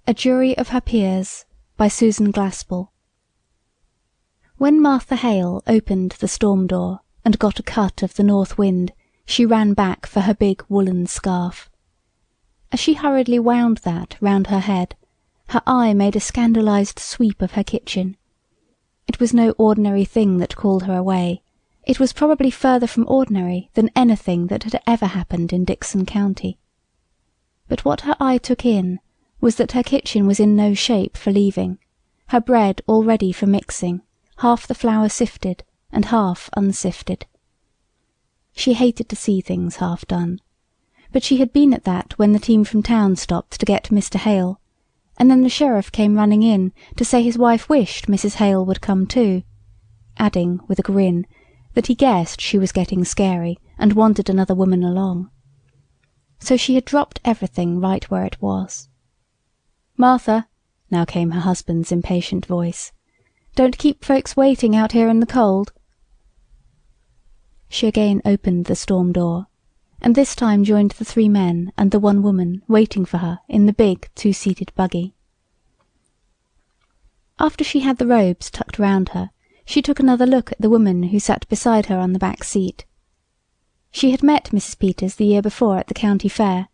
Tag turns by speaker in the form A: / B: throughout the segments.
A: A Jury of Her Peers by Susan Glaspell. When Martha Hale opened the storm door and got a cut of the north wind, she ran back for her big woolen scarf. As she hurriedly wound that round her head, her eye made a scandalized sweep of her kitchen. It was no ordinary thing that called her away. It was probably further from ordinary than anything that had ever happened in Dickson County. But what her eye took in was that her kitchen was in no shape for leaving, her bread all ready for mixing, half the flour sifted and half unsifted. She hated to see things half done, but she had been at that when the team from town stopped to get Mr. Hale, and then the sheriff came running in to say his wife wished Mrs. Hale would come too, adding with a grin that he guessed she was getting scary and wanted another woman along. So she had dropped everything right where it was. "Martha," now came her husband's impatient voice, "don't keep folks waiting out here in the cold." She again opened the storm door, and this time joined the 3 men and the 1 woman waiting for her in the big 2-seated buggy. After she had the robes tucked round her, she took another look at the woman who sat beside her on the back seat. She had met Mrs. Peters the year before at the county fair,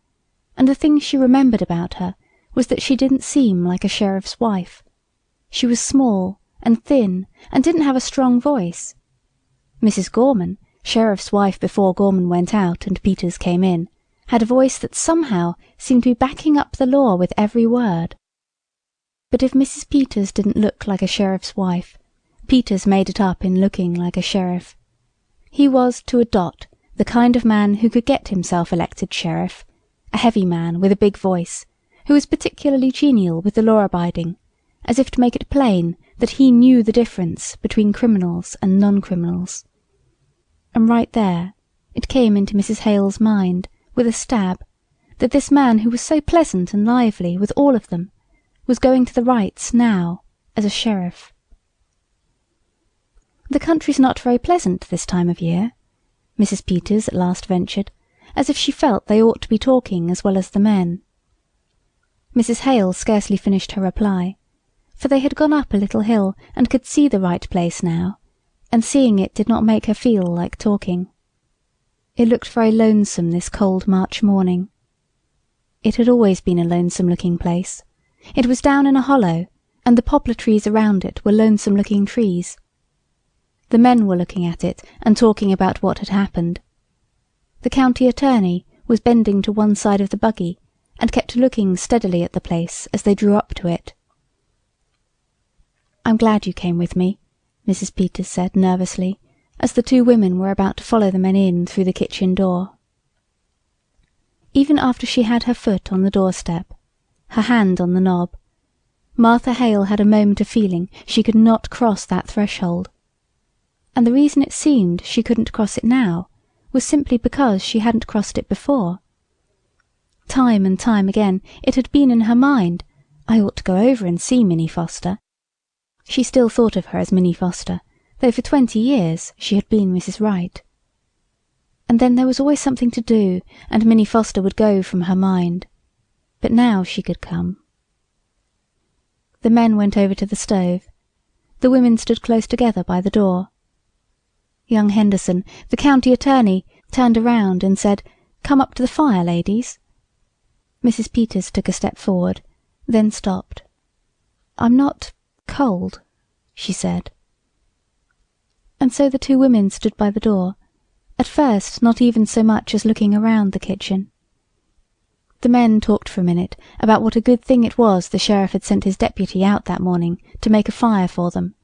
A: and the thing she remembered about her was that she didn't seem like a sheriff's wife. She was small and thin and didn't have a strong voice. Mrs. Gorman, sheriff's wife before Gorman went out and Peters came in, had a voice that somehow seemed to be backing up the law with every word. But if Mrs. Peters didn't look like a sheriff's wife, Peters made it up in looking like a sheriff. He was, to a dot, the kind of man who could get himself elected sheriff, a heavy man with a big voice, who was particularly genial with the law-abiding, as if to make it plain that he knew the difference between criminals and non-criminals. And right there it came into Mrs. Hale's mind, with a stab, that this man who was so pleasant and lively with all of them, was going to the rights now as a sheriff. "The country's not very pleasant this time of year," Mrs. Peters at last ventured, as if she felt they ought to be talking as well as the men. Mrs. Hale scarcely finished her reply, for they had gone up a little hill and could see the right place now, and seeing it did not make her feel like talking. It looked very lonesome this cold March morning. It had always been a lonesome-looking place. It was down in a hollow, and the poplar trees around it were lonesome-looking trees. The men were looking at it and talking about what had happened. The county attorney was bending to one side of the buggy and kept looking steadily at the place as they drew up to it. "I'm glad you came with me," Mrs. Peters said nervously, as the 2 women were about to follow the men in through the kitchen door. Even after she had her foot on the doorstep, her hand on the knob, Martha Hale had a moment of feeling she could not cross that threshold. And the reason it seemed she couldn't cross it now was simply because she hadn't crossed it before. Time and time again it had been in her mind, "I ought to go over and see Minnie Foster." She still thought of her as Minnie Foster, though for 20 years she had been Mrs. Wright. And then there was always something to do, and Minnie Foster would go from her mind. But now she could come. The men went over to the stove. The women stood close together by the door. Young Henderson, the county attorney, turned around and said, "Come up to the fire, ladies." Mrs. Peters took a step forward, then stopped. "I'm not cold," she said. And so the 2 women stood by the door, at first not even so much as looking around the kitchen. The men talked for a minute about what a good thing it was the sheriff had sent his deputy out that morning to make a fire for them,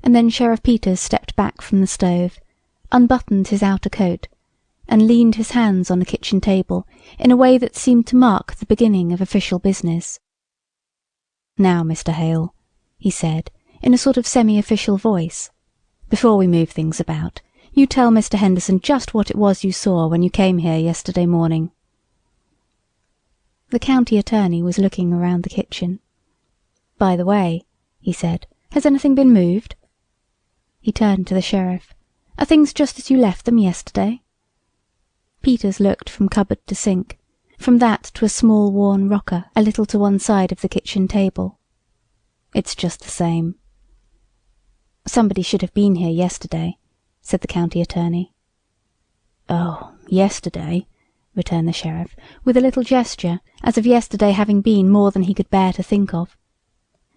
A: and then Sheriff Peters stepped back from the stove, unbuttoned his outer coat, and leaned his hands on the kitchen table in a way that seemed to mark the beginning of official business. "Now, Mr. Hale," he said, in a sort of semi-official voice, "before we move things about, you tell Mr. Henderson just what it was you saw when you came here yesterday morning." The county attorney was looking around the kitchen. "By the way," he said, "has anything been moved?" He turned to the sheriff. "Are things just as you left them yesterday?" Peters looked from cupboard to sink, from that to a small worn rocker a little to one side of the kitchen table. "It's just the same." "Somebody should have been here yesterday," said the county attorney. "Oh, yesterday," returned the sheriff, with a little gesture, as of yesterday having been more than he could bear to think of.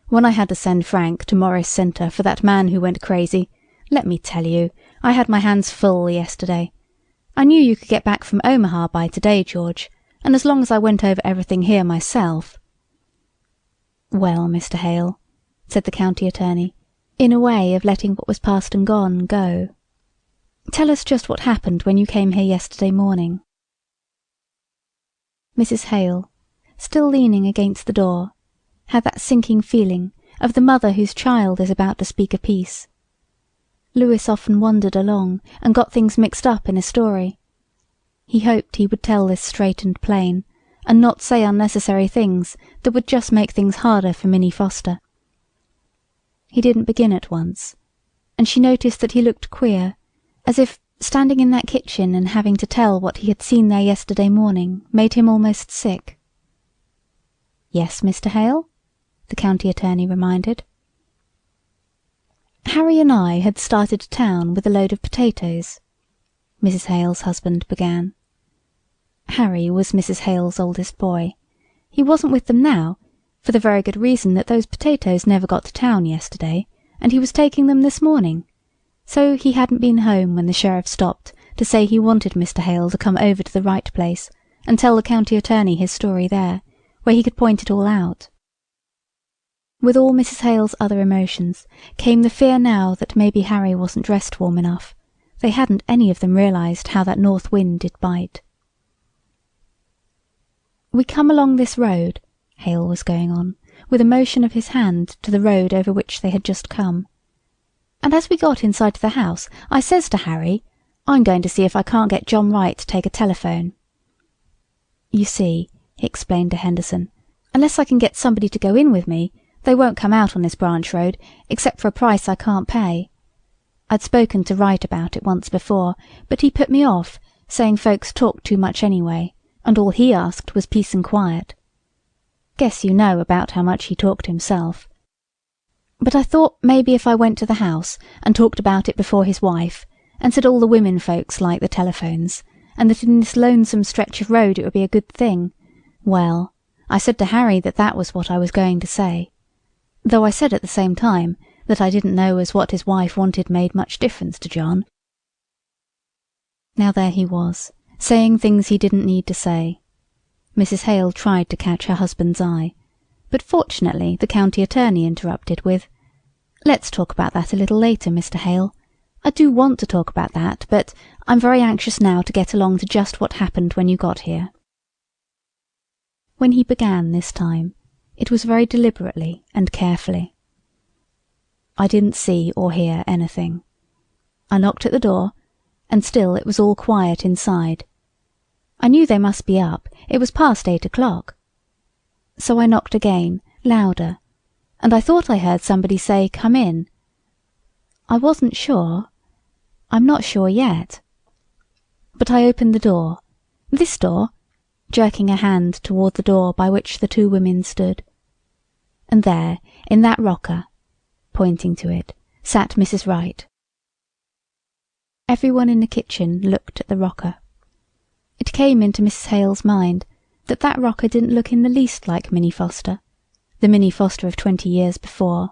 A: "When I had to send Frank to Morris Center for that man who went crazy, let me tell you, I had my hands full yesterday. I knew you could get back from Omaha by today, George, and as long as I went over everything here myself—" "Well, Mr. Hale," said the county attorney, in a way of letting what was past and gone go, "tell us just what happened when you came here yesterday morning." Mrs. Hale, still leaning against the door, had that sinking feeling of the mother whose child is about to speak a piece. Lewis often wandered along and got things mixed up in a story. He hoped he would tell this straight and plain, and not say unnecessary things that would just make things harder for Minnie Foster. He didn't begin at once, and she noticed that he looked queer, as if standing in that kitchen and having to tell what he had seen there yesterday morning made him almost sick. "Yes, Mr. Hale?" the county attorney reminded. "Harry and I had started to town with a load of potatoes," Mrs. Hale's husband began. Harry was Mrs. Hale's oldest boy. He wasn't with them now, for the very good reason that those potatoes never got to town yesterday, and he was taking them this morning. So he hadn't been home when the sheriff stopped to say he wanted Mr. Hale to come over to the Wright place and tell the county attorney his story there, where he could point it all out. With all Mrs. Hale's other emotions came the fear now that maybe Harry wasn't dressed warm enough. They hadn't any of them realized how that north wind did bite. "We come along this road," Hale was going on, with a motion of his hand to the road over which they had just come. "And as we got inside the house, I says to Harry, I'm going to see if I can't get John Wright to take a telephone. You see," he explained to Henderson, "unless I can get somebody to go in with me, they won't come out on this branch road, except for a price I can't pay. I'd spoken to Wright about it once before, but he put me off, saying folks talked too much anyway, and all he asked was peace and quiet. Guess you know about how much he talked himself. But I thought maybe if I went to the house and talked about it before his wife, and said all the women folks like the telephones, and that in this lonesome stretch of road it would be a good thing, well, I said to Harry that that was what I was going to say. Though I said at the same time that I didn't know as what his wife wanted made much difference to John." Now there he was, saying things he didn't need to say. Mrs. Hale tried to catch her husband's eye, but fortunately the county attorney interrupted with, "Let's talk about that a little later, Mr. Hale. I do want to talk about that, but I'm very anxious now to get along to just what happened when you got here." When he began this time, it was very deliberately and carefully. "I didn't see or hear anything. I knocked at the door, and still it was all quiet inside. I knew they must be up, it was past 8 o'clock. So I knocked again, louder, and I thought I heard somebody say, 'Come in.' I wasn't sure. I'm not sure yet. But I opened the door, this door," jerking a hand toward the door by which the two women stood. And there, in that rocker, pointing to it, sat Mrs. Wright. Everyone in the kitchen looked at the rocker. It came into Mrs. Hale's mind that that rocker didn't look in the least like Minnie Foster, the Minnie Foster of 20 years before.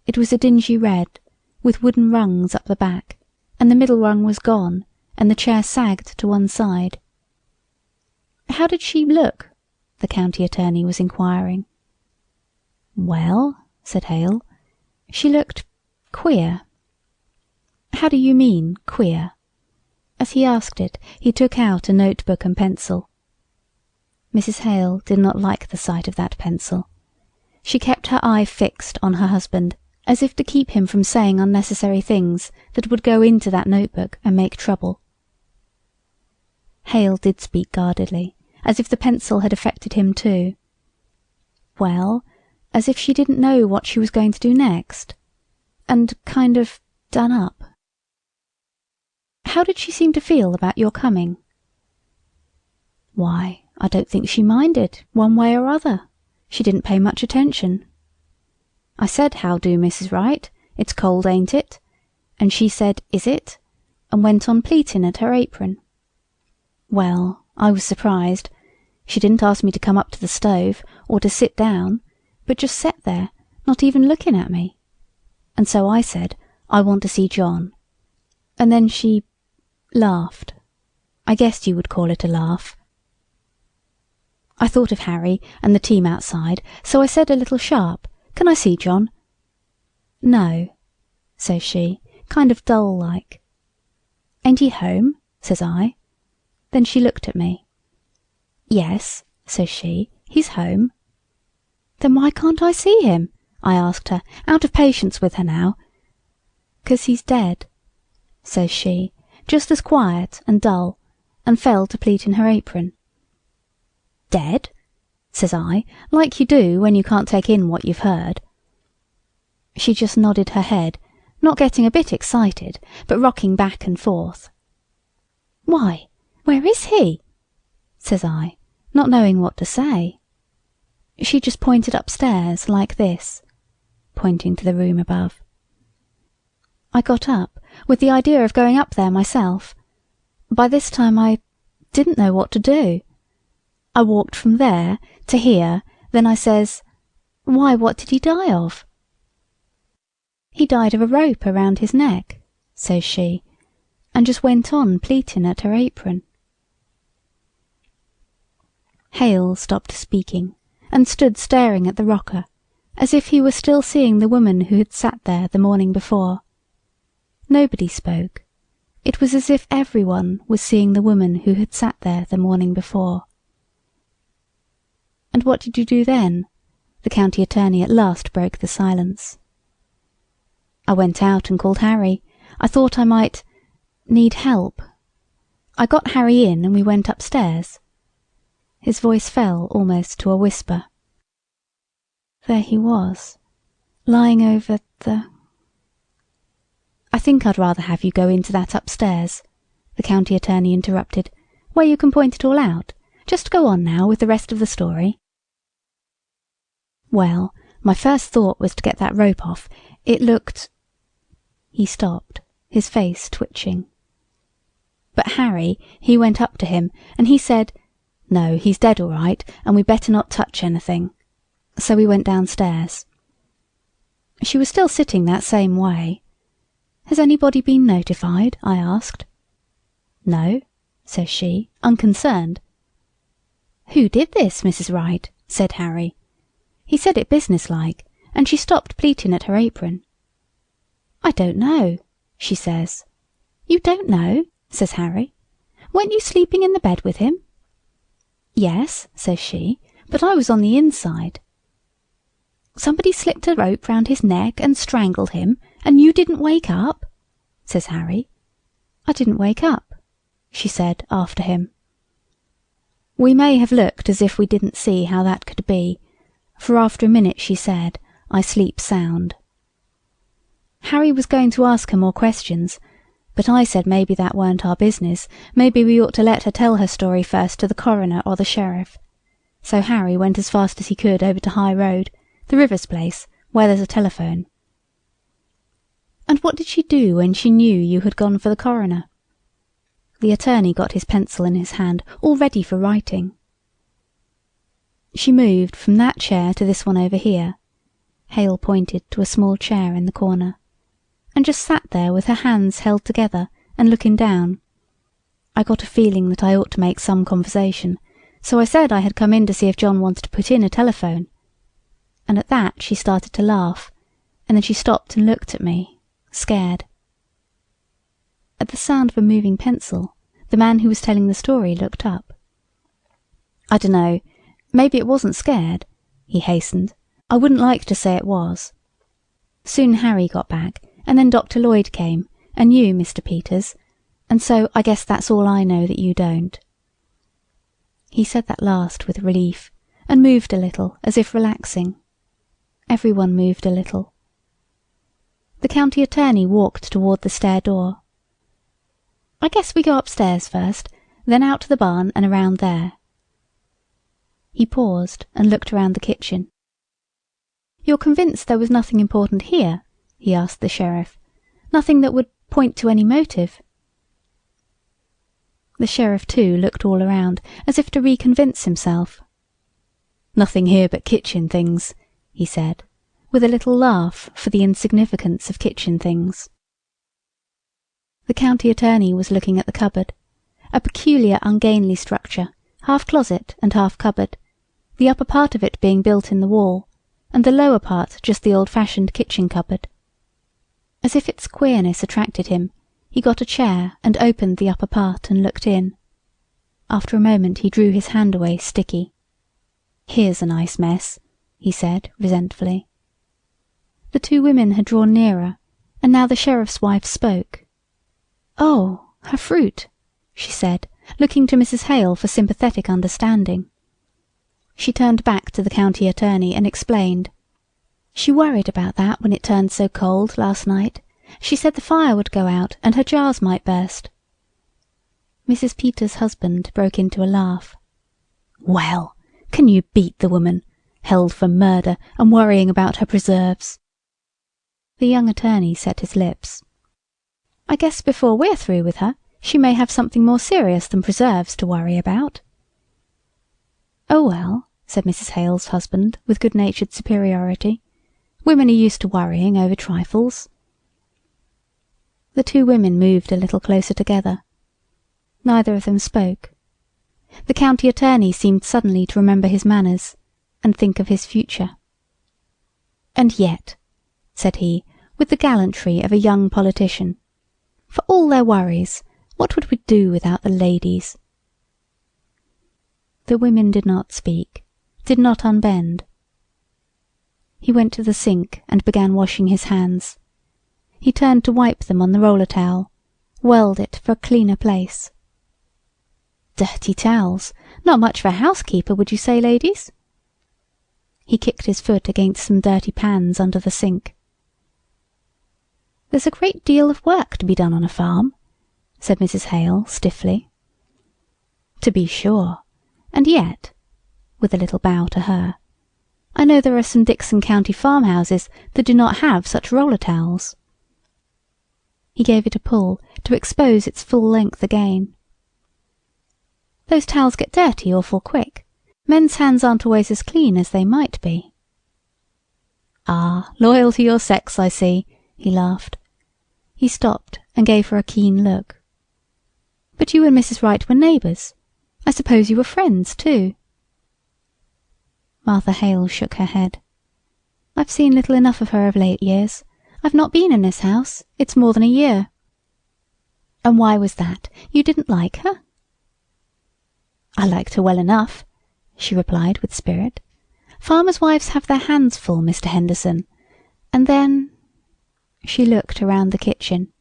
A: It was a dingy red, with wooden rungs up the back, and the middle rung was gone, and the chair sagged to one side. "How did she look?" the county attorney was inquiring. "Well," said Hale, "she looked queer." "How do you mean, queer?" As he asked it, he took out a notebook and pencil. Mrs. Hale did not like the sight of that pencil. She kept her eye fixed on her husband, as if to keep him from saying unnecessary things that would go into that notebook and make trouble. Hale did speak guardedly, as if the pencil had affected him too. Well, as if she didn't know what she was going to do next. And kind of done up. "How did she seem to feel about your coming?" "Why, I don't think she minded, one way or other. She didn't pay much attention. I said, "How do, Mrs. Wright? It's cold, ain't it?" And she said, "Is it?" and went on pleating at her apron. Well, I was surprised. She didn't ask me to come up to the stove, or to sit down, but just sat there, not even looking at me. And so I said, "I want to see John." And then she laughed. I guess you would call it a laugh. I thought of Harry and the team outside, so I said a little sharp, "Can I see John?" "No," says she, kind of dull-like. "Ain't he home?" says I. Then she looked at me. "Yes," says she, "he's home." "Then why can't I see him?" I asked her, out of patience with her now. "'Cause he's dead," says she, just as quiet and dull, and fell to pleating her apron. "Dead?" says I, like you do when you can't take in what you've heard. She just nodded her head, not getting a bit excited, but rocking back and forth. "Why, where is he?" says I, not knowing what to say. She just pointed upstairs like this, pointing to the room above. I got up, with the idea of going up there myself. By this time I didn't know what to do. I walked from there to here, then I says, "Why, what did he die of?" "He died of a rope around his neck," says she, and just went on pleating at her apron. Hale stopped speaking, and stood staring at the rocker, as if he were still seeing the woman who had sat there the morning before. Nobody spoke. It was as if everyone was seeing the woman who had sat there the morning before. "And what did you do then?" The county attorney at last broke the silence. "I went out and called Harry. I thought I might need help. I got Harry in and we went upstairs." His voice fell almost to a whisper. There he was, lying over the... "I think I'd rather have you go into that upstairs," the county attorney interrupted, "where you can point it all out. Just go on now with the rest of the story." "Well, my first thought was to get that rope off. It looked..." He stopped, his face twitching. "But Harry, he went up to him, and he said, 'No, he's dead all right, and we better not touch anything.' So we went downstairs." She was still sitting that same way. "Has anybody been notified?" I asked. "No," says she, unconcerned. "Who did this, Mrs. Wright?" said Harry. He said it businesslike, and she stopped pleating at her apron. "I don't know," she says. "You don't know?" says Harry. "Weren't you sleeping in the bed with him?" "Yes," says she, "but I was on the inside." "Somebody slipped a rope round his neck and strangled him, and you didn't wake up?" says Harry. "I didn't wake up," she said after him. We may have looked as if we didn't see how that could be, for after a minute she said, "I sleep sound." Harry was going to ask her more questions, but I said maybe that weren't our business, maybe we ought to let her tell her story first to the coroner or the sheriff. So Harry went as fast as he could over to High Road, the Rivers place, where there's a telephone. "And what did she do when she knew you had gone for the coroner?" The attorney got his pencil in his hand, all ready for writing. "She moved from that chair to this one over here," Hale pointed to a small chair in the corner, "and just sat there with her hands held together and looking down. I got a feeling that I ought to make some conversation, so I said I had come in to see if John wanted to put in a telephone. And at that she started to laugh, and then she stopped and looked at me, scared." At the sound of a moving pencil, the man who was telling the story looked up. "I dunno, maybe it wasn't scared," he hastened. "I wouldn't like to say it was." Soon Harry got back, and then Dr. Lloyd came, and you, Mr. Peters, and so I guess that's all I know that you don't. He said that last with relief, and moved a little, as if relaxing. Everyone moved a little. The county attorney walked toward the stair door. "I guess we go upstairs first, then out to the barn and around there." He paused and looked around the kitchen. "You're convinced there was nothing important here?" he asked the sheriff. "Nothing that would point to any motive?" The sheriff too looked all around, as if to reconvince himself. "Nothing here but kitchen things," he said, with a little laugh for the insignificance of kitchen things. The county attorney was looking at the cupboard, a peculiar ungainly structure, half closet and half cupboard, the upper part of it being built in the wall, and the lower part just the old-fashioned kitchen cupboard. As if its queerness attracted him, he got a chair and opened the upper part and looked in. After a moment he drew his hand away, sticky. "Here's a nice mess," he said resentfully. The two women had drawn nearer, and now the sheriff's wife spoke. "Oh, her fruit," she said, looking to Mrs. Hale for sympathetic understanding. She turned back to the county attorney and explained. "She worried about that when it turned so cold last night. She said the fire would go out and her jars might burst." Mrs. Peters' husband broke into a laugh. "Well, can you beat the woman? Held for murder and worrying about her preserves." The young attorney set his lips. "I guess before we're through with her, she may have something more serious than preserves to worry about." "Oh well," said Mrs. Hale's husband with good-natured superiority. "Women are used to worrying over trifles." The two women moved a little closer together. Neither of them spoke. The county attorney seemed suddenly to remember his manners and think of his future. "And yet," said he, with the gallantry of a young politician, "for all their worries, what would we do without the ladies?" The women did not speak, did not unbend. He went to the sink and began washing his hands. He turned to wipe them on the roller towel, whirled it for a cleaner place. "Dirty towels. Not much for a housekeeper, would you say, ladies?" He kicked his foot against some dirty pans under the sink. "There's a great deal of work to be done on a farm," said Mrs. Hale stiffly. "To be sure. And yet," with a little bow to her, "I know there are some Dixon County farmhouses that do not have such roller towels." He gave it a pull to expose its full length again. "Those towels get dirty awful quick. Men's hands aren't always as clean as they might be." "Ah, loyal to your sex, I see," he laughed. He stopped and gave her a keen look. "But you and Mrs. Wright were neighbours. I suppose you were friends, too." Martha Hale shook her head. "I've seen little enough of her of late years. I've not been in this house. It's more than a year." "And why was that? You didn't like her?" "I liked her well enough," she replied with spirit. "Farmers' wives have their hands full, Mr. Henderson. And then—" She looked around the kitchen.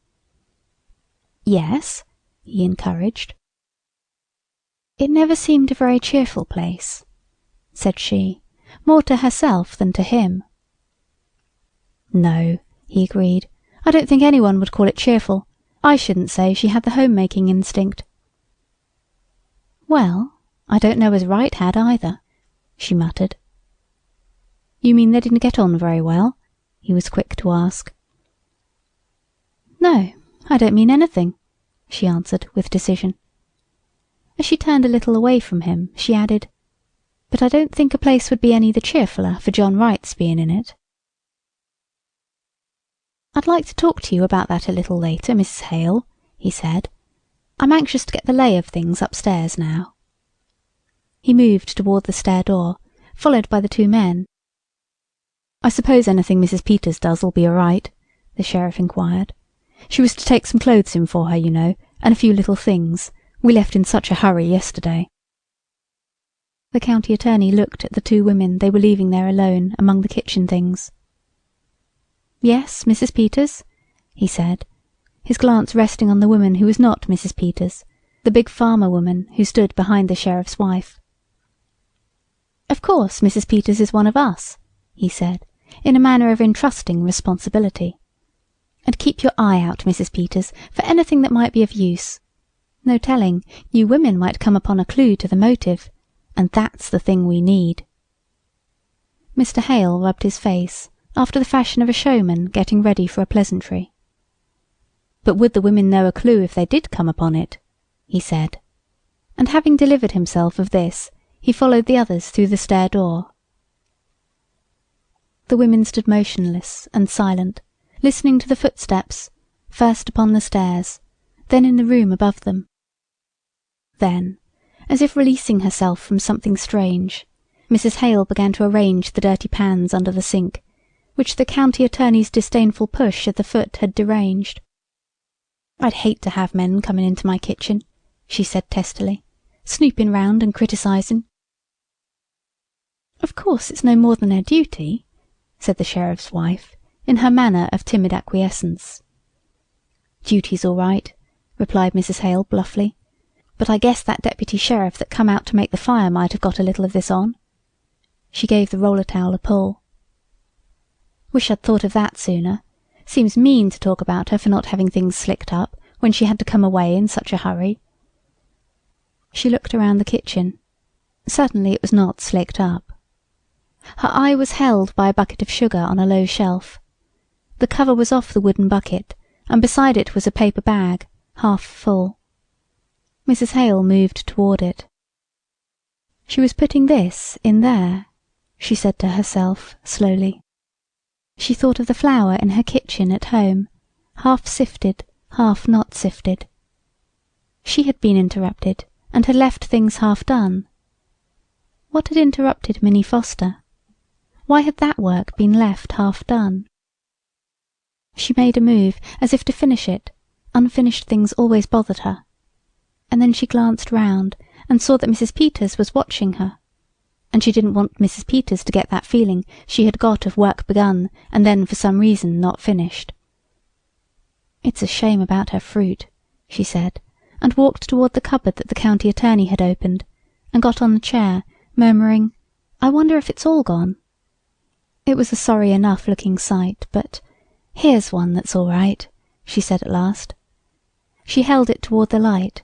A: "Yes?" he encouraged. "It never seemed a very cheerful place," said she, more to herself than to him. "No," he agreed. "I don't think anyone would call it cheerful. I shouldn't say she had the home-making instinct." "Well, I don't know as Wright had either," she muttered. "You mean they didn't get on very well?" he was quick to ask. "No, I don't mean anything," she answered with decision. As she turned a little away from him, she added, "But I don't think a place would be any the cheerfuller for John Wright's being in it." "I'd like to talk to you about that a little later, Mrs. Hale," he said. "I'm anxious to get the lay of things upstairs now." He moved toward the stair door, followed by the two men. "I suppose anything Mrs. Peters does'll be all right?" the sheriff inquired. "She was to take some clothes in for her, you know, and a few little things. We left in such a hurry yesterday." The county attorney looked at the two women they were leaving there alone among the kitchen things. "Yes, Mrs. Peters?" he said, his glance resting on the woman who was not Mrs. Peters, the big farmer woman who stood behind the sheriff's wife. "Of course Mrs. Peters is one of us," he said, in a manner of entrusting responsibility. "And keep your eye out, Mrs. Peters, for anything that might be of use. No telling, you women might come upon a clue to the motive, And that's the thing we need." Mr. Hale rubbed his face, after the fashion of a showman getting ready for a pleasantry. "But would the women know a clue if they did come upon it?" he said. And having delivered himself of this, he followed the others through the stair door. The women stood motionless and silent, listening to the footsteps, first upon the stairs, then in the room above them. Then, as if releasing herself from something strange, Mrs. Hale began to arrange the dirty pans under the sink, which the county attorney's disdainful push at the foot had deranged. "I'd hate to have men coming into my kitchen," she said testily, "snooping round and criticising." "Of course it's no more than their duty," said the sheriff's wife, in her manner of timid acquiescence. "Duty's all right," replied Mrs. Hale bluffly, "but I guess that deputy sheriff that come out to make the fire might have got a little of this on." She gave the roller towel a pull. "Wish I'd thought of that sooner. Seems mean to talk about her for not having things slicked up when she had to come away in such a hurry." She looked around the kitchen. Certainly it was not slicked up. Her eye was held by a bucket of sugar on a low shelf. The cover was off the wooden bucket, and beside it was a paper bag, half full. Mrs. Hale moved toward it. She was putting this in there, she said to herself, slowly. She thought of the flour in her kitchen at home, half sifted, half not sifted. She had been interrupted, and had left things half done. What had interrupted Minnie Foster? Why had that work been left half done? She made a move, as if to finish it. Unfinished things always bothered her. And then she glanced round, and saw that Mrs. Peters was watching her. And she didn't want Mrs. Peters to get that feeling she had got of work begun and then for some reason not finished. "It's a shame about her fruit," she said, and walked toward the cupboard that the county attorney had opened, and got on the chair, murmuring, "I wonder if it's all gone." It was a sorry enough looking sight, but "Here's one that's all right," she said at last. She held it toward the light.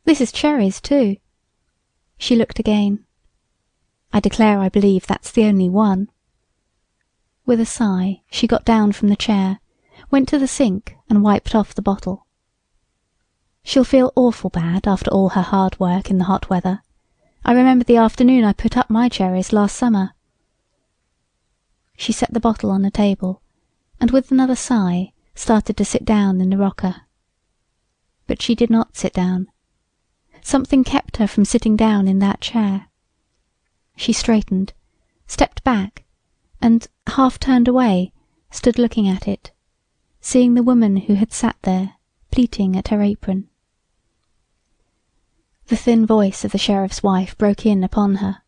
A: "This is cherries, too." She looked again. "I declare I believe that's the only one." With a sigh, she got down from the chair, went to the sink and wiped off the bottle. "She'll feel awful bad after all her hard work in the hot weather. I remember the afternoon I put up my cherries last summer." She set the bottle on a table, and with another sigh started to sit down in the rocker. But she did not sit down. Something kept her from sitting down in that chair. She straightened, stepped back, and, half turned away, stood looking at it, seeing the woman who had sat there, pleating at her apron. The thin voice of the sheriff's wife broke in upon her.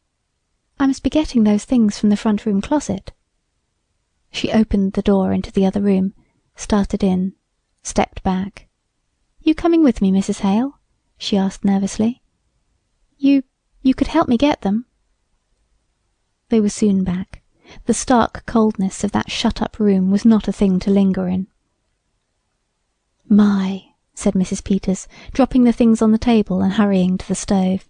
A: "I must be getting those things from the front room closet." She opened the door into the other room, started in, stepped back. "You coming with me, Mrs. Hale?" she asked nervously. You could help me get them." They were soon back. The stark coldness of that shut-up room was not a thing to linger in. "My," said Mrs. Peters, dropping the things on the table and hurrying to the stove.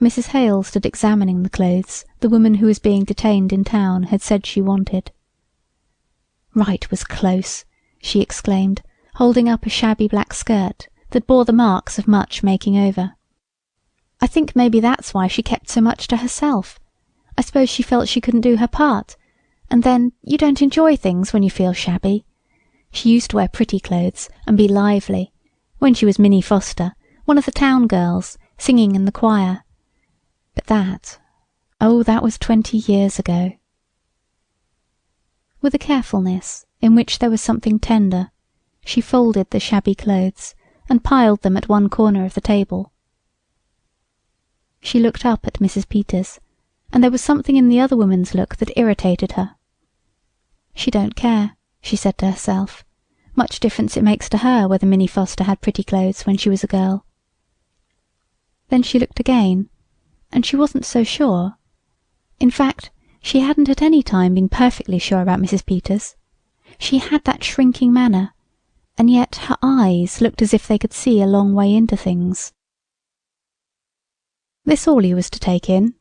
A: Mrs. Hale stood examining the clothes the woman who was being detained in town had said she wanted. "Wright was close," she exclaimed, holding up a shabby black skirt that bore the marks of much making over. "I think maybe that's why she kept so much to herself. I suppose she felt she couldn't do her part, and then you don't enjoy things when you feel shabby. She used to wear pretty clothes and be lively, when she was Minnie Foster, one of the town girls, singing in the choir. But that was 20 years ago." With a carefulness in which there was something tender, she folded the shabby clothes and piled them at one corner of the table. She looked up at Mrs. Peters, and there was something in the other woman's look that irritated her. "She don't care," she said to herself. "Much difference it makes to her whether Minnie Foster had pretty clothes when she was a girl." Then she looked again, and she wasn't so sure. In fact, she hadn't at any time been perfectly sure about Mrs. Peters. She had that shrinking manner, and yet her eyes looked as if they could see a long way into things. "This all you was to take in?"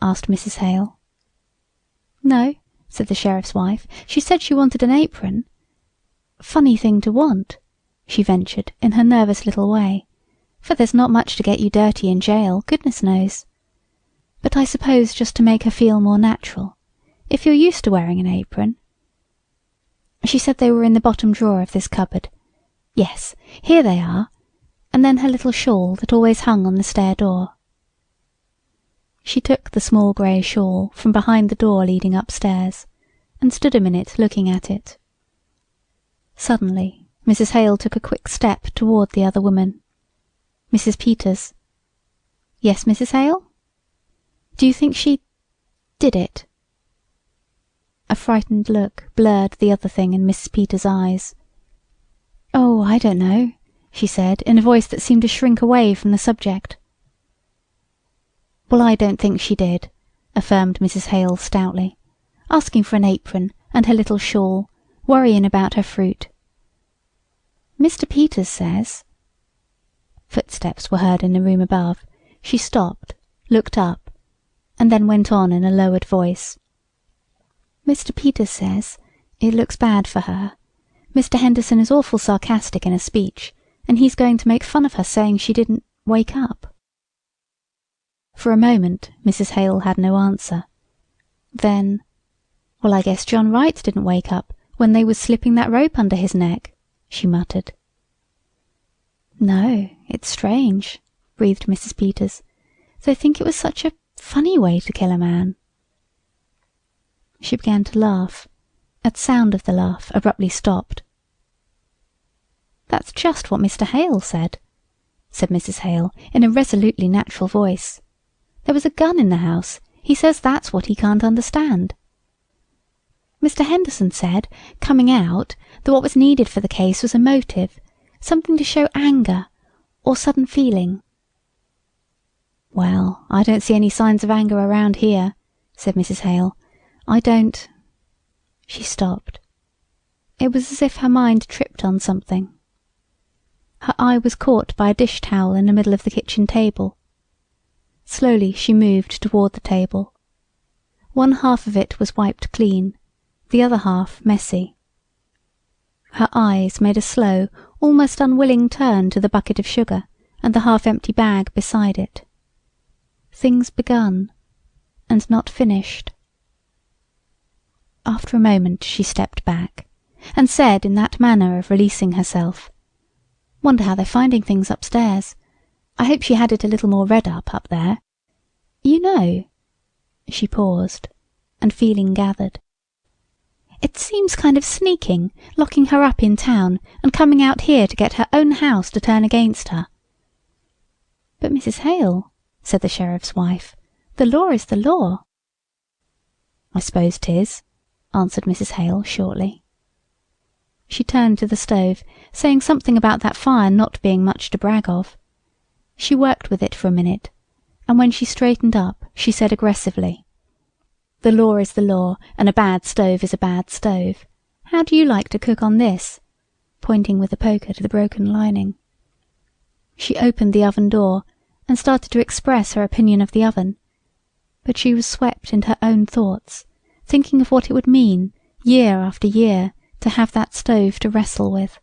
A: asked Mrs. Hale. "No," said the sheriff's wife. "She said she wanted an apron. Funny thing to want," she ventured in her nervous little way, "for there's not much to get you dirty in jail, goodness knows. But I suppose just to make her feel more natural, if you're used to wearing an apron." She said they were in the bottom drawer of this cupboard. Yes, here they are, and then her little shawl that always hung on the stair door. She took the small grey shawl from behind the door leading upstairs, and stood a minute looking at it. Suddenly, Mrs. Hale took a quick step toward the other woman. "Mrs. Peters." "Yes, Mrs. Hale?" "Do you think she did it?" A frightened look blurred the other thing in Mrs. Peters' eyes. "Oh, I don't know," she said in a voice that seemed to shrink away from the subject. "Well, I don't think she did," affirmed Mrs. Hale stoutly, "asking for an apron and her little shawl, worrying about her fruit. Mr. Peters says—" Footsteps were heard in the room above. She stopped, looked up, and then went on in a lowered voice. "Mr. Peters says it looks bad for her. Mr. Henderson is awful sarcastic in a speech, and he's going to make fun of her saying she didn't wake up." For a moment Mrs. Hale had no answer. Then, "Well, I guess John Wright didn't wake up when they was slipping that rope under his neck," she muttered. "No, it's strange," breathed Mrs. Peters. "They think it was such a funny way to kill a man." She began to laugh. At sound of the laugh, abruptly stopped. "That's just what Mr. Hale said," said Mrs. Hale in a resolutely natural voice. "There was a gun in the house. He says that's what he can't understand. Mr. Henderson said, coming out, that what was needed for the case was a motive, something to show anger, or sudden feeling." "Well, I don't see any signs of anger around here," said Mrs. Hale. "I don't—" She stopped. It was as if her mind tripped on something. Her eye was caught by a dish towel in the middle of the kitchen table. Slowly she moved toward the table. One half of it was wiped clean, the other half messy. Her eyes made a slow, almost unwilling turn to the bucket of sugar and the half-empty bag beside it. Things begun, and not finished. After a moment she stepped back, and said in that manner of releasing herself, "Wonder how they're finding things upstairs. I hope she had it a little more red up there. You know—" She paused, and feeling gathered. "It seems kind of sneaking, locking her up in town and coming out here to get her own house to turn against her." "But Mrs. Hale," said the sheriff's wife, "the law is the law." "I suppose 'tis," answered Mrs. Hale shortly. She turned to the stove, saying something about that fire not being much to brag of. She worked with it for a minute, and when she straightened up she said aggressively, "The law is the law, and a bad stove is a bad stove. How do you like to cook on this?" pointing with the poker to the broken lining. She opened the oven door and started to express her opinion of the oven, but she was swept into her own thoughts, thinking of what it would mean, year after year, to have that stove to wrestle with.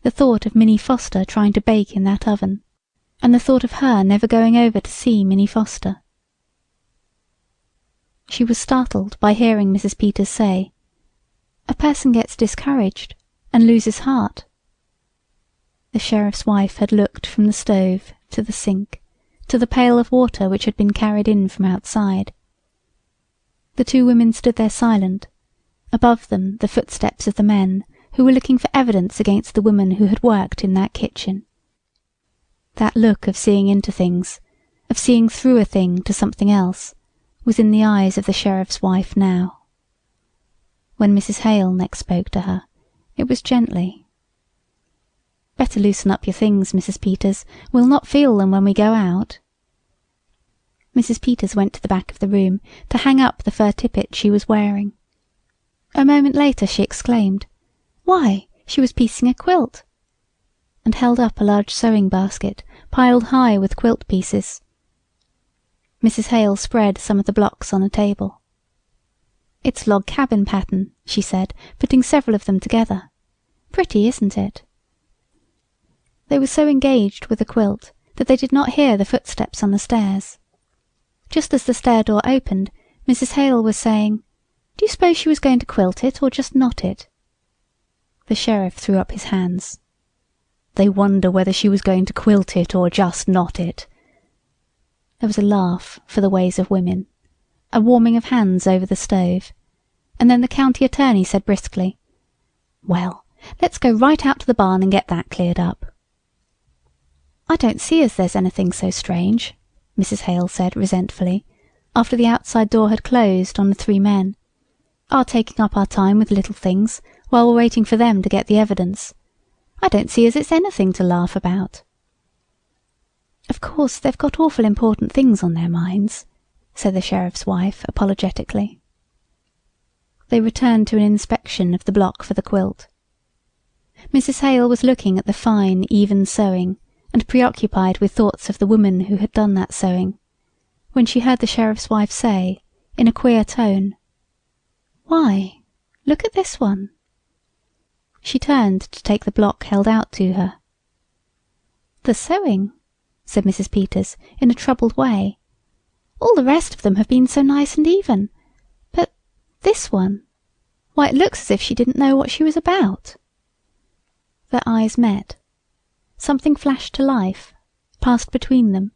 A: The thought of Minnie Foster trying to bake in that oven, and the thought of her never going over to see Minnie Foster. She was startled by hearing Mrs. Peters say, "A person gets discouraged and loses heart." The sheriff's wife had looked from the stove to the sink, to the pail of water which had been carried in from outside. The two women stood there silent, above them the footsteps of the men who were looking for evidence against the woman who had worked in that kitchen. That look of seeing into things, of seeing through a thing to something else, was in the eyes of the sheriff's wife now. When Mrs. Hale next spoke to her, it was gently. "Better loosen up your things, Mrs. Peters. We'll not feel them when we go out." Mrs. Peters went to the back of the room to hang up the fur tippet she was wearing. A moment later she exclaimed, "Why, she was piecing a quilt!" and held up a large sewing basket piled high with quilt pieces. Mrs. Hale spread some of the blocks on a table. "It's log cabin pattern," she said, putting several of them together. "Pretty, isn't it?" They were so engaged with the quilt that they did not hear the footsteps on the stairs. Just as the stair door opened, Mrs. Hale was saying, "Do you suppose she was going to quilt it or just knot it?" The sheriff threw up his hands. "They wonder whether she was going to quilt it or just knot it." There was a laugh for the ways of women, a warming of hands over the stove, and then the county attorney said briskly, "Well, let's go right out to the barn and get that cleared up." "I don't see as there's anything so strange," Mrs. Hale said resentfully, after the outside door had closed on the three men. "Our taking up our time with little things while we're waiting for them to get the evidence. I don't see as it's anything to laugh about." "Of course they've got awful important things on their minds," said the sheriff's wife apologetically. They returned to an inspection of the block for the quilt. Mrs. Hale was looking at the fine, even sewing and preoccupied with thoughts of the woman who had done that sewing, when she heard the sheriff's wife say, in a queer tone, "Why, look at this one." She turned to take the block held out to her. "The sewing," said Mrs. Peters in a troubled way. "All the rest of them have been so nice and even. But this one, why, it looks as if she didn't know what she was about." Their eyes met. Something flashed to life, passed between them.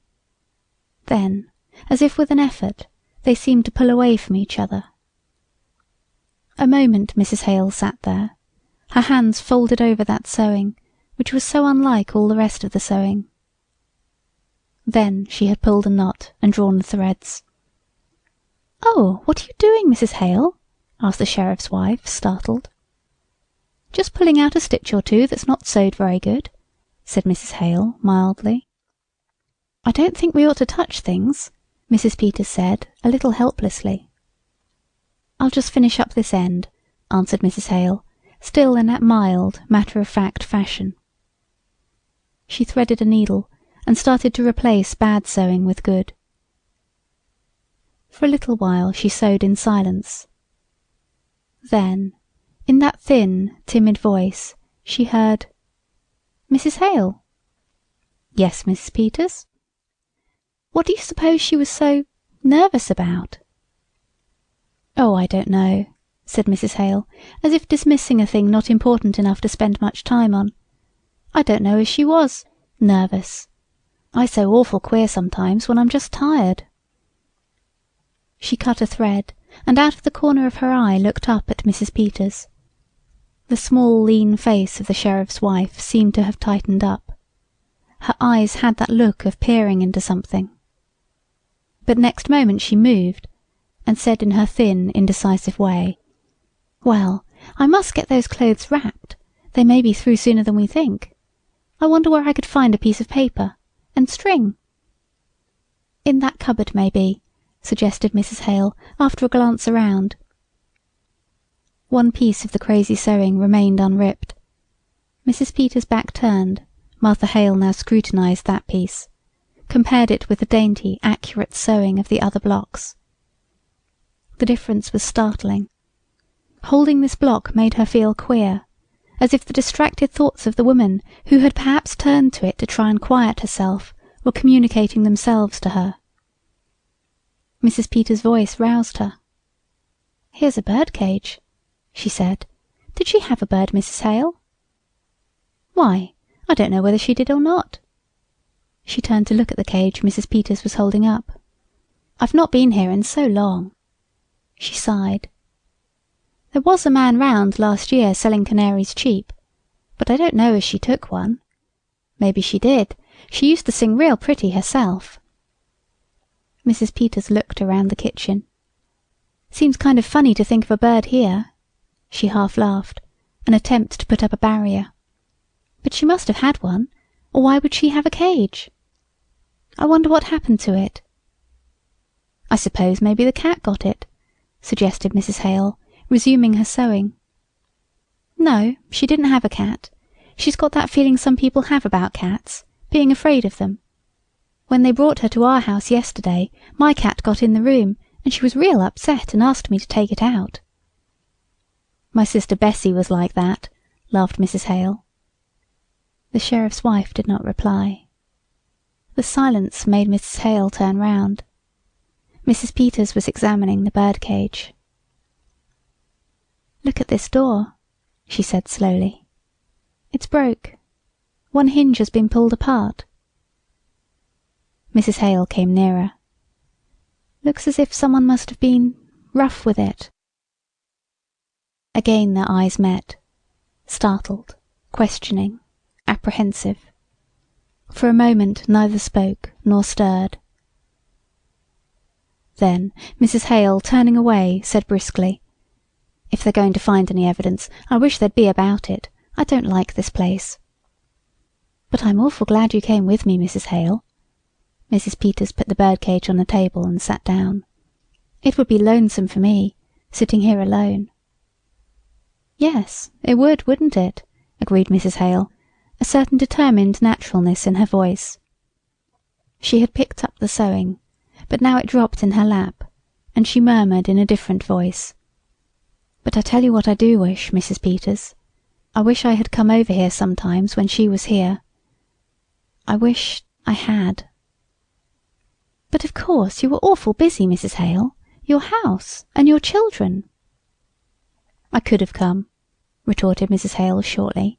A: Then, as if with an effort, they seemed to pull away from each other. A moment Mrs. Hale sat there, her hands folded over that sewing, which was so unlike all the rest of the sewing. Then she had pulled a knot and drawn the threads. "Oh, what are you doing, Mrs. Hale?" asked the sheriff's wife, startled. "Just pulling out a stitch or two that's not sewed very good," said Mrs. Hale mildly. "I don't think we ought to touch things," Mrs. Peters said, a little helplessly. "I'll just finish up this end," answered Mrs. Hale, still in that mild, matter-of-fact fashion. She threaded a needle and started to replace bad sewing with good. For a little while she sewed in silence. Then, in that thin, timid voice, she heard, "Mrs. Hale?" "Yes, Mrs. Peters?" "What do you suppose she was so nervous about?" "Oh, I don't know," said Mrs. Hale, as if dismissing a thing not important enough to spend much time on. "I don't know as she was nervous. I sew awful queer sometimes when I'm just tired." She cut a thread, and out of the corner of her eye looked up at Mrs. Peters. The small, lean face of the sheriff's wife seemed to have tightened up. Her eyes had that look of peering into something. But next moment she moved, and said in her thin, indecisive way, "Well, I must get those clothes wrapped. They may be through sooner than we think. I wonder where I could find a piece of paper and string." "In that cupboard, maybe," suggested Mrs. Hale, after a glance around. One piece of the crazy sewing remained unripped. Mrs. Peters' back turned, Martha Hale now scrutinized that piece, compared it with the dainty, accurate sewing of the other blocks. The difference was startling. Holding this block made her feel queer, as if the distracted thoughts of the woman who had perhaps turned to it to try and quiet herself were communicating themselves to her. Mrs. Peters' voice roused her. "Here's a bird cage," she said. "Did she have a bird, Mrs. Hale?" "Why, I don't know whether she did or not." She turned to look at the cage Mrs. Peters was holding up. "I've not been here in so long." She sighed. "There was a man round last year selling canaries cheap, but I don't know as she took one. Maybe she did. She used to sing real pretty herself." Mrs. Peters looked around the kitchen. "Seems kind of funny to think of a bird here." She half laughed, an attempt to put up a barrier. "But she must have had one, or why would she have a cage? I wonder what happened to it." "I suppose maybe the cat got it," suggested Mrs. Hale, resuming her sewing. "No, she didn't have a cat. She's got that feeling some people have about cats, being afraid of them." When they brought her to our house yesterday, my cat got in the room, and she was real upset and asked me to take it out." "My sister Bessie was like that," laughed Mrs. Hale. The sheriff's wife did not reply. The silence made Mrs. Hale turn round. Mrs. Peters was examining the birdcage. "Look at this door," she said slowly. "It's broke. One hinge has been pulled apart." Mrs. Hale came nearer. "Looks as if someone must have been rough with it." Again their eyes met, startled, questioning, apprehensive. For a moment neither spoke nor stirred. Then Mrs. Hale, turning away, said briskly, "If they're going to find any evidence, I wish there'd be about it. I don't like this place." "But I'm awful glad you came with me, Mrs. Hale." Mrs. Peters put the birdcage on the table and sat down. "It would be lonesome for me, sitting here alone." "Yes, it would, wouldn't it?" agreed Mrs. Hale, a certain determined naturalness in her voice. She had picked up the sewing, but now it dropped in her lap, and she murmured in a different voice, "But I tell you what I do wish, Mrs. Peters. I wish I had come over here sometimes when she was here. I wish I had." "But of course you were awful busy, Mrs. Hale. Your house and your children." "I could have come," retorted Mrs. Hale shortly.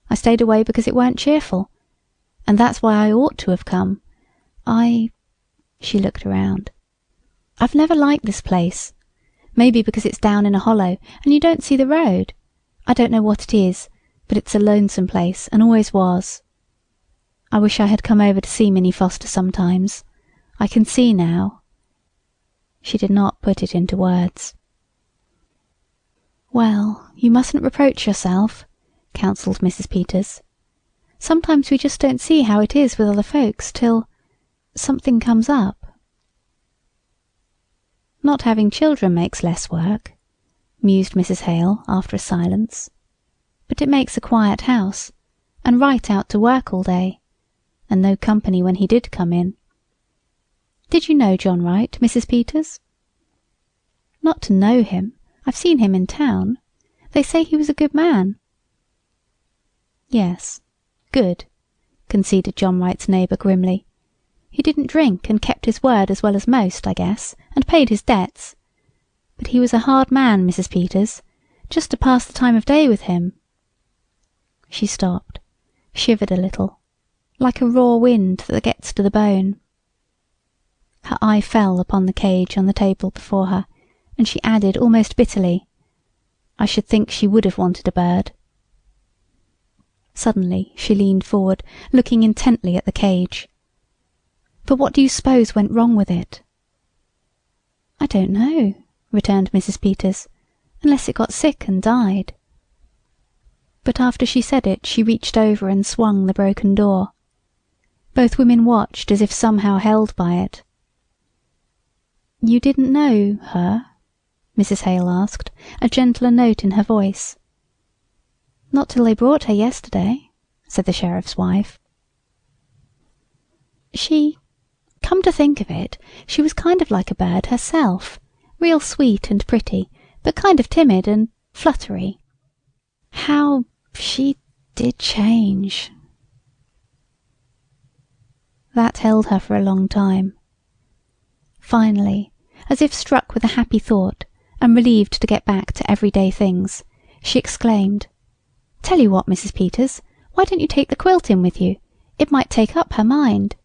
A: "I stayed away because it weren't cheerful. And that's why I ought to have come. She looked around. "I've never liked this place. Maybe because it's down in a hollow and you don't see the road. I don't know what it is, but it's a lonesome place and always was. I wish I had come over to see Minnie Foster sometimes. I can see now." She did not put it into words. "Well, you mustn't reproach yourself," counselled Mrs. Peters. "Sometimes we just don't see how it is with other folks till something comes up." "Not having children makes less work," mused Mrs. Hale after a silence. "But it makes a quiet house, and Wright out to work all day, and no company when he did come in. Did you know John Wright, Mrs. Peters?" "Not to know him. I've seen him in town. They say he was a good man." "Yes, good," conceded John Wright's neighbour grimly. "He didn't drink and kept his word as well as most, I guess, and paid his debts. But he was a hard man, Mrs. Peters, just to pass the time of day with him." She stopped, shivered a little, like a raw wind that gets to the bone. Her eye fell upon the cage on the table before her, and she added almost bitterly, "I should think she would have wanted a bird." Suddenly she leaned forward, looking intently at the cage. "But what do you suppose went wrong with it?" "I don't know," returned Mrs. Peters, "unless it got sick and died." But after she said it she reached over and swung the broken door. Both women watched as if somehow held by it. "You didn't know her?" Mrs. Hale asked, a gentler note in her voice. "Not till they brought her yesterday," said the sheriff's wife. Come to think of it, she was kind of like a bird herself, real sweet and pretty, but kind of timid and fluttery. How she did change." That held her for a long time. Finally, as if struck with a happy thought and relieved to get back to everyday things, she exclaimed, "Tell you what, Mrs. Peters, why don't you take the quilt in with you? It might take up her mind."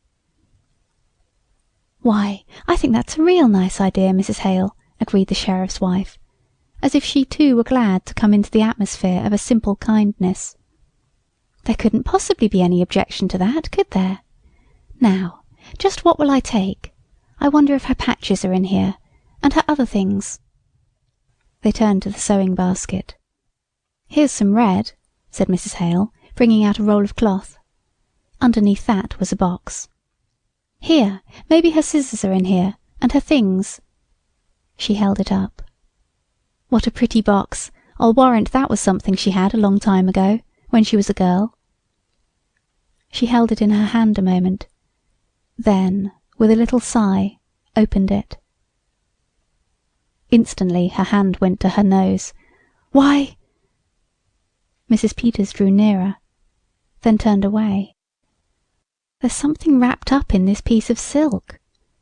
A: "Why, I think that's a real nice idea, Mrs. Hale," agreed the sheriff's wife, as if she too were glad to come into the atmosphere of a simple kindness. "There couldn't possibly be any objection to that, could there? Now, just what will I take? I wonder if her patches are in here, and her other things." They turned to the sewing basket. "Here's some red," said Mrs. Hale, bringing out a roll of cloth. Underneath that was a box. "Here, maybe her scissors are in here, and her things." She held it up. "What a pretty box. I'll warrant that was something she had a long time ago, when she was a girl." She held it in her hand a moment. then, with a little sigh, opened it. Instantly her hand went to her nose. "Why—" Mrs. Peters drew nearer, then turned away. "There's something wrapped up in this piece of silk,"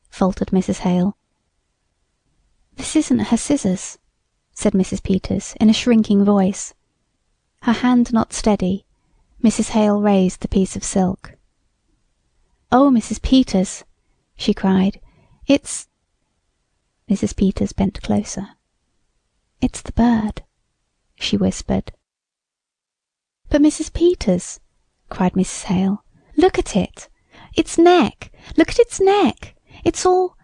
A: faltered Mrs. Hale. "This isn't her scissors," said Mrs. Peters in a shrinking voice. Her hand not steady, Mrs. Hale raised the piece of silk. "Oh, Mrs. Peters," she cried, "it's—" Mrs. Peters bent closer. "It's the bird," she whispered. "But Mrs. Peters," cried Mrs. Hale, "look at it! Its neck! Look at its neck! It's all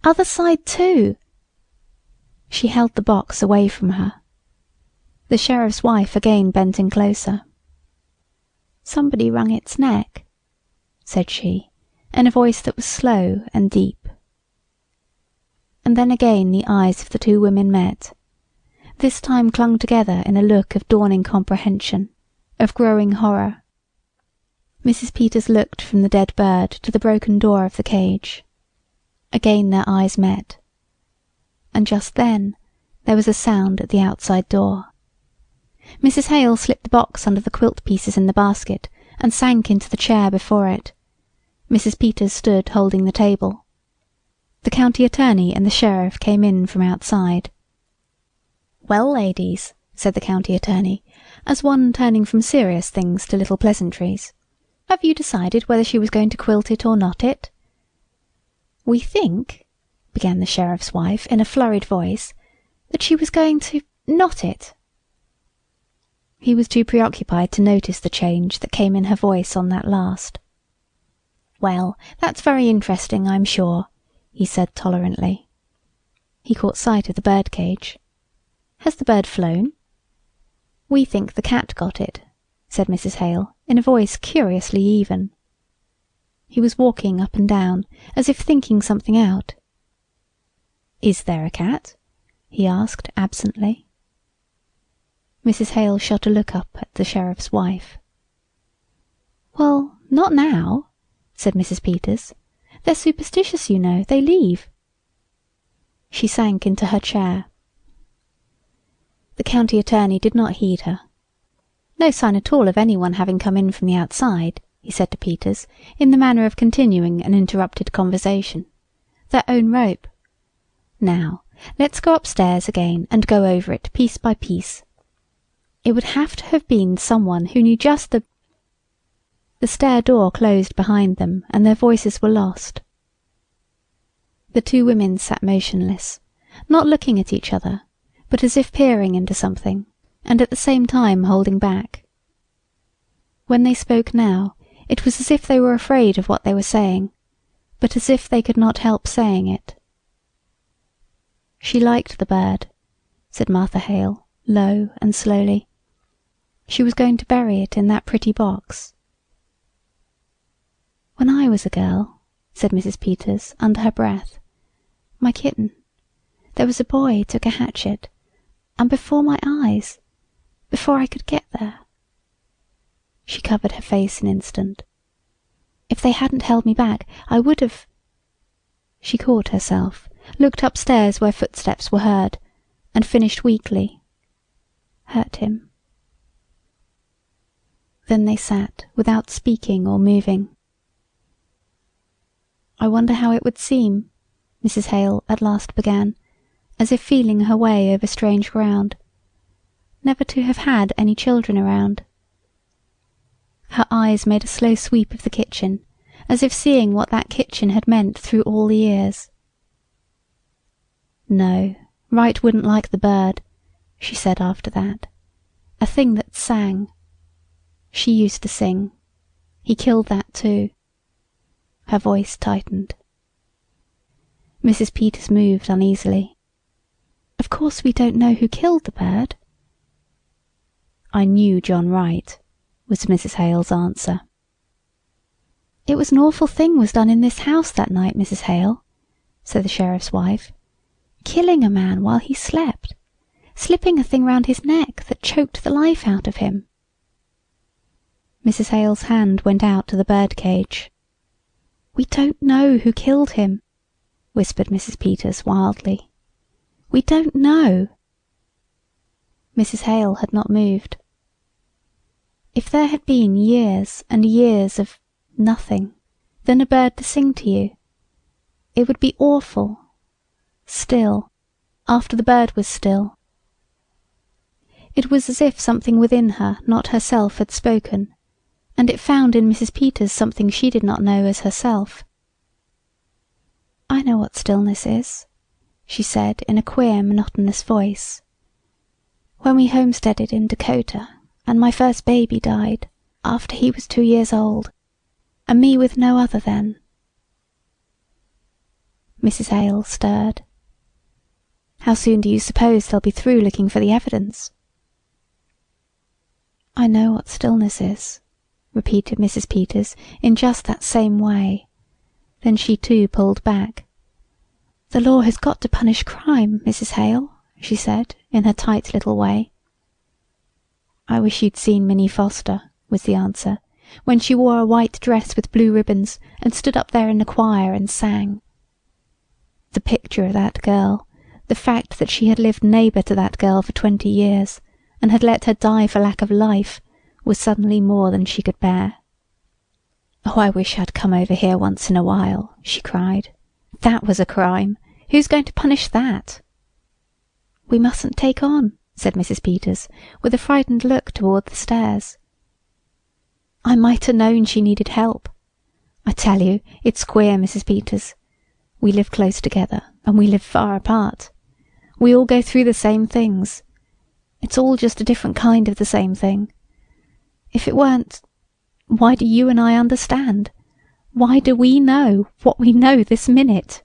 A: other side too!" She held the box away from her. The sheriff's wife again bent in closer. "Somebody wrung its neck," said she, in a voice that was slow and deep. And then again the eyes of the two women met, this time clung together in a look of dawning comprehension, of growing horror. Mrs. Peters looked from the dead bird to the broken door of the cage. Again their eyes met. And just then there was a sound at the outside door. Mrs. Hale slipped the box under the quilt pieces in the basket and sank into the chair before it. Mrs. Peters stood holding the table. The county attorney and the sheriff came in from outside. "Well, ladies," said the county attorney, as one turning from serious things to little pleasantries, "have you decided whether she was going to quilt it or not it?" "We think," began the sheriff's wife in a flurried voice, "that she was going to knot it." He was too preoccupied to notice the change that came in her voice on that last. "Well, that's very interesting, I'm sure," he said tolerantly. He caught sight of the bird cage. "Has the bird flown?" "We think the cat got it," said Mrs. Hale in a voice curiously even. He was walking up and down, as if thinking something out. "Is there a cat?" he asked absently. Mrs. Hale shot a look up at the sheriff's wife. "Well, not now," said Mrs. Peters. "They're superstitious, you know. They leave." She sank into her chair. The county attorney did not heed her. "No sign at all of anyone having come in from the outside," he said to Peters, in the manner of continuing an interrupted conversation. "Their own rope. Now, let's go upstairs again and go over it piece by piece. It would have to have been someone who knew just the—" The stair door closed behind them and their voices were lost. The two women sat motionless, not looking at each other, but as if peering into something, and at the same time holding back. When they spoke now, it was as if they were afraid of what they were saying, but as if they could not help saying it. "She liked the bird," said Martha Hale, low and slowly. "She was going to bury it in that pretty box." "When I was a girl," said Mrs. Peters under her breath, "my kitten, there was a boy took a hatchet, and before my eyes, before I could get there—" She covered her face an instant. "If they hadn't held me back, I would have—" She caught herself, looked upstairs where footsteps were heard, and finished weakly, "hurt him." Then they sat without speaking or moving. "I wonder how it would seem," Mrs. Hale at last began, as if feeling her way over strange ground, "never to have had any children around." Her eyes made a slow sweep of the kitchen, as if seeing what that kitchen had meant through all the years. "No, Wright wouldn't like the bird," she said after that. "A thing that sang. She used to sing. He killed that too." Her voice tightened. Mrs. Peters moved uneasily. "Of course we don't know who killed the bird." "I knew John Wright," was Mrs. Hale's answer. "It was an awful thing was done in this house that night, Mrs. Hale," said the sheriff's wife. "Killing a man while he slept. Slipping a thing round his neck that choked the life out of him." Mrs. Hale's hand went out to the bird cage. "We don't know who killed him," whispered Mrs. Peters wildly. "We don't know." Mrs. Hale had not moved. If there had been years and years of nothing, then a bird to sing to you, it would be awful. Still, after the bird was still. It was as if something within her, not herself, had spoken, and it found in Mrs. Peters something she did not know as herself. "I know what stillness is," she said in a queer, monotonous voice. "When we homesteaded in Dakota, and my first baby died after he was 2 years old, and me with no other then." Mrs. Hale stirred. "How soon do you suppose they'll be through looking for the evidence?" "I know what stillness is," repeated Mrs. Peters in just that same way. Then she too pulled back. "The law has got to punish crime, Mrs. Hale," she said in her tight little way. "I wish you'd seen Minnie Foster," was the answer, "when she wore a white dress with blue ribbons and stood up there in the choir and sang. The picture of that girl, the fact that she had lived neighbour to that girl for 20 years and had let her die for lack of life, was suddenly more than she could bear. Oh, I wish I'd come over here once in a while," she cried. "That was a crime. Who's going to punish that?" "We mustn't take on," said Mrs. Peters, with a frightened look toward the stairs. "I might have known she needed help. I tell you, it's queer, Mrs. Peters. We live close together, and we live far apart. We all go through the same things. It's all just a different kind of the same thing. If it weren't, why do you and I understand? Why do we know what we know this minute?"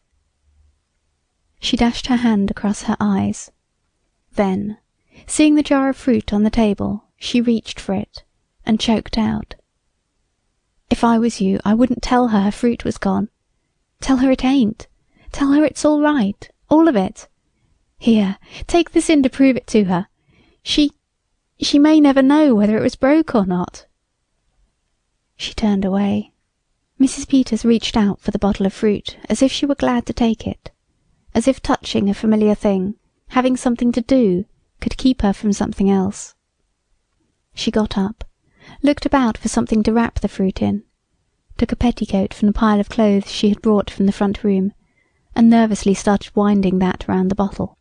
A: She dashed her hand across her eyes. Then, seeing the jar of fruit on the table, she reached for it and choked out. "If I was you, I wouldn't tell her fruit was gone. Tell her it ain't. Tell her it's all right, all of it. Here, take this in to prove it to her. She may never know whether it was broke or not." She turned away. Mrs. Peters reached out for the bottle of fruit as if she were glad to take it, as if touching a familiar thing, having something to do, could keep her from something else. She got up, looked about for something to wrap the fruit in, took a petticoat from the pile of clothes she had brought from the front room, and nervously started winding that round the bottle.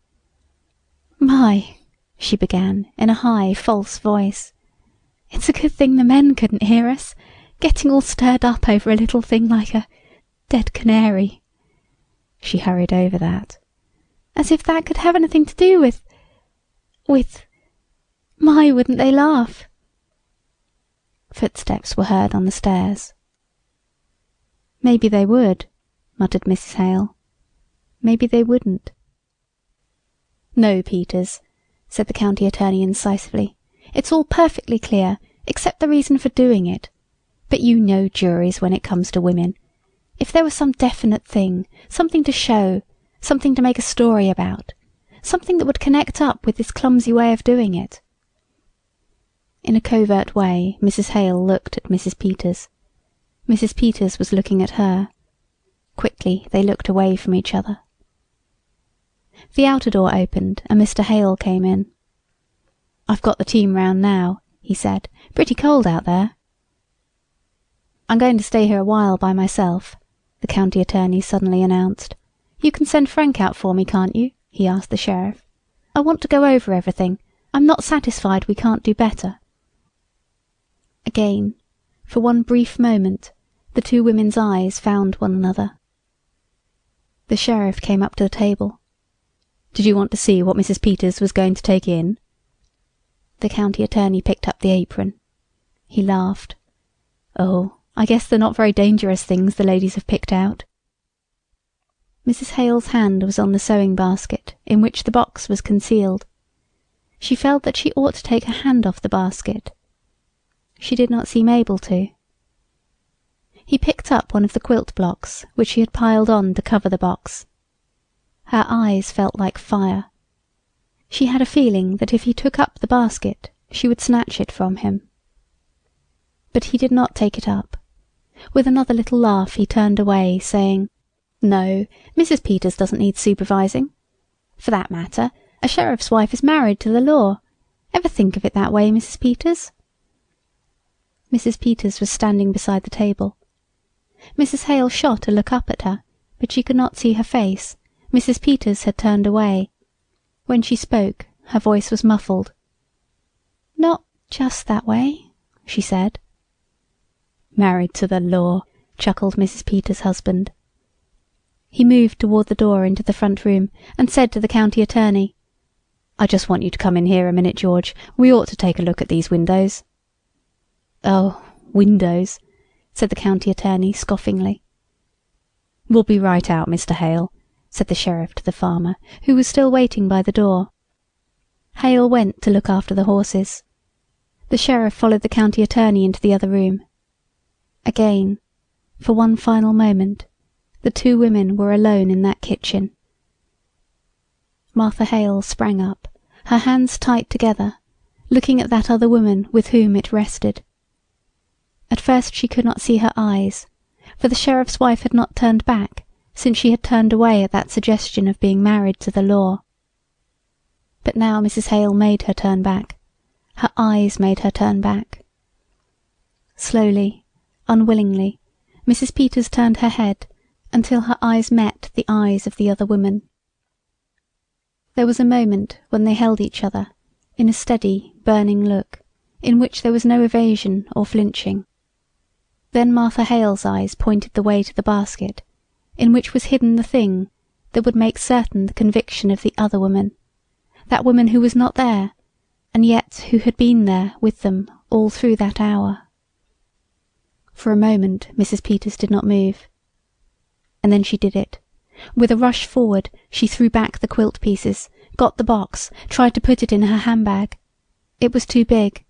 A: "My," she began in a high, false voice, "it's a good thing the men couldn't hear us, getting all stirred up over a little thing like a dead canary." She hurried over that. "As if that could have anything to do with... My, wouldn't they laugh?" Footsteps were heard on the stairs. "Maybe they would," muttered Mrs. Hale. "Maybe they wouldn't." "No, Peters," said the county attorney incisively. "It's all perfectly clear, except the reason for doing it. But you know juries when it comes to women. If there was some definite thing, something to show, something to make a story about, something that would connect up with this clumsy way of doing it." In a covert way, Mrs. Hale looked at Mrs. Peters. Mrs. Peters was looking at her. Quickly they looked away from each other. The outer door opened and Mr. Hale came in. "I've got the team round now," he said. "Pretty cold out there." "I'm going to stay here a while by myself," the county attorney suddenly announced. "You can send Frank out for me, can't you?" he asked the sheriff. "I want to go over everything. I'm not satisfied we can't do better." Again, for one brief moment, the two women's eyes found one another. The sheriff came up to the table. "Did you want to see what Mrs. Peters was going to take in?" The county attorney picked up the apron. He laughed. "Oh, I guess they're not very dangerous things the ladies have picked out." Mrs. Hale's hand was on the sewing basket in which the box was concealed. She felt that she ought to take her hand off the basket. She did not seem able to. He picked up one of the quilt blocks which she had piled on to cover the box. Her eyes felt like fire. She had a feeling that if he took up the basket she would snatch it from him. But he did not take it up. With another little laugh he turned away, saying, "No, Mrs. Peters doesn't need supervising. For that matter, a sheriff's wife is married to the law. Ever think of it that way, Mrs. Peters?" Mrs. Peters was standing beside the table. Mrs. Hale shot a look up at her, but she could not see her face. Mrs. Peters had turned away. When she spoke, her voice was muffled. "Not just that way," she said. "Married to the law," chuckled Mrs. Peters' husband. He moved toward the door into the front room and said to the county attorney, "I just want you to come in here a minute, George. We ought to take a look at these windows." "Oh, windows," said the county attorney scoffingly. "We'll be right out, Mr. Hale," said the sheriff to the farmer, who was still waiting by the door. Hale went to look after the horses. The sheriff followed the county attorney into the other room. Again, for one final moment, the two women were alone in that kitchen. Martha Hale sprang up, her hands tight together, looking at that other woman with whom it rested. At first she could not see her eyes, for the sheriff's wife had not turned back since she had turned away at that suggestion of being married to the law. But now Mrs. Hale made her turn back. Her eyes made her turn back. Slowly, unwillingly, Mrs. Peters turned her head until her eyes met the eyes of the other woman. There was a moment when they held each other in a steady, burning look, in which there was no evasion or flinching. Then Martha Hale's eyes pointed the way to the basket, in which was hidden the thing that would make certain the conviction of the other woman, that woman who was not there, and yet who had been there with them all through that hour. For a moment Mrs. Peters did not move. And then she did it. With a rush forward, she threw back the quilt pieces, got the box, tried to put it in her handbag. It was too big.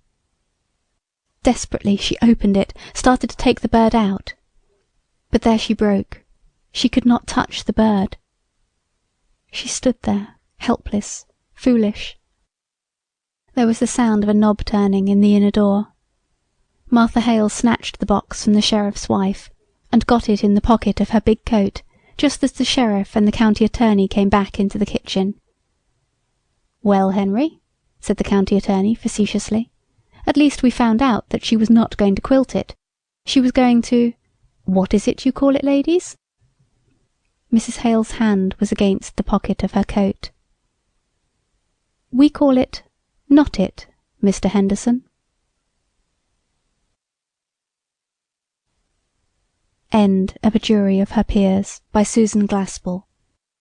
A: Desperately she opened it, started to take the bird out. But there she broke. She could not touch the bird. She stood there, helpless, foolish. There was the sound of a knob turning in the inner door. Martha Hale snatched the box from the sheriff's wife and got it in the pocket of her big coat just as the sheriff and the county attorney came back into the kitchen. "Well, Henry," said the county attorney facetiously, "at least we found out that she was not going to quilt it. She was going to— what is it you call it, ladies?" Mrs. Hale's hand was against the pocket of her coat. "We call it— not it, Mr. Henderson." End of A Jury of Her Peers by Susan Glaspell.